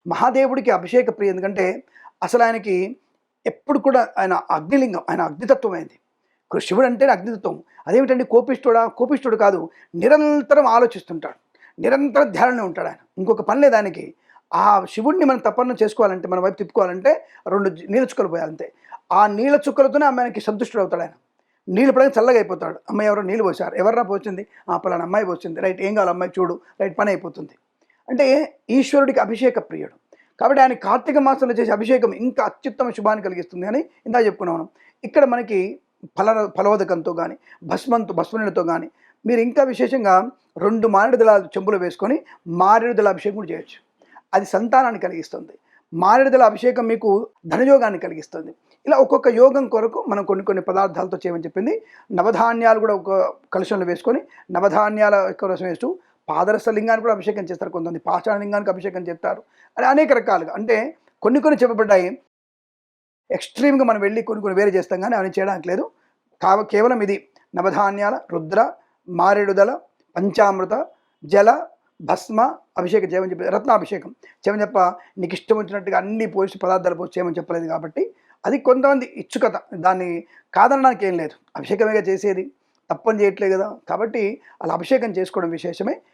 మహాదేవుడికి అభిషేక ప్రియ ఎందుకంటే అసలు ఆయనకి ఎప్పుడు కూడా ఆయన అగ్నిలింగం, ఆయన అగ్నితత్వం అయింది. ఇప్పుడు శివుడు అంటేనే అగ్నితత్వం. అదేమిటండి కోపిష్ఠుడా? కోపిష్ఠుడు కాదు. నిరంతరం ఆలోచిస్తుంటాడు. నిరంతరం ధ్యానంలో ఉంటాడు ఆయన. ఇంకొక పని లేదు ఆయనకి. ఆ శివుడిని మనం తపస్సు చేసుకోవాలంటే, మన వైపు తిప్పుకోవాలంటే 2 నీళ్ళ చుక్కలు పోయాలి అంతే. ఆ నీళ్ళ చుక్కలతోనే ఆయనకి సంతుష్టుడవుతాడు ఆయన. నీళ్ళు పడగానే చల్లగా అయిపోతాడు. అమ్మాయి ఎవరో నీళ్ళు పోసారు. ఎవర్రా పోసింది? పలానా అమ్మాయి పోసింది. రైట్, ఏం కావాలి అమ్మాయి చూడు. రైట్, పని అయిపోతుంది. అంటే ఈశ్వరుడికి అభిషేక ప్రియుడు. కాబట్టి ఆయన కార్తీక మాసంలో చేసే అభిషేకం ఇంకా అత్యుత్తమ శుభాన్ని కలిగిస్తుంది అని ఇందాక చెప్పుకున్నాం మనం. ఇక్కడ మనకి ఫలోదకంతో కానీ, భస్మనీళ్ళతో కానీ, మీరు ఇంకా విశేషంగా 2 మారేడు దళాలు చెంబులో వేసుకొని మారేడు దళ అభిషేకం కూడా చేయొచ్చు. అది సంతానాన్ని కలిగిస్తుంది. మారేడు దళ అభిషేకం మీకు ధనయోగాన్ని కలిగిస్తుంది. ఇలా ఒక్కొక్క యోగం కొరకు మనం కొన్ని పదార్థాలతో చేయమని చెప్పింది. నవధాన్యాలు కూడా ఒక కలశంలో వేసుకొని నవధాన్యాల రసం వేస్తూ పాదరస లింగాన్ని కూడా అభిషేకం చేస్తారు. కొంతమంది పాషాణ లింగానికి అభిషేకం చేస్తారు. అని అనేక రకాలుగా అంటే కొన్ని చెప్పబడ్డాయి. ఎక్స్ట్రీమ్గా మనం వెళ్ళి కొన్ని వేరే చేస్తాం కానీ అవన్నీ చేయడానికి లేదు. కేవలం ఇది నవధాన్యాల, రుద్ర, మారేడుదల, పంచామృత, జల, భస్మ అభిషేకం చేయమని చెప్పి, రత్నాభిషేకం చేయమని చెప్ప, నీకు ఇష్టం వచ్చినట్టుగా అన్ని పోసి పదార్థాలు పోసి చేయమని చెప్పలేదు. కాబట్టి అది కొంతమంది ఇచ్చుకత, దాన్ని కాదనడానికి ఏం లేదు. అభిషేకమేగా చేసేది, తప్పని చేయట్లేదు కదా. కాబట్టి అలా అభిషేకం చేసుకోవడం విశేషమే.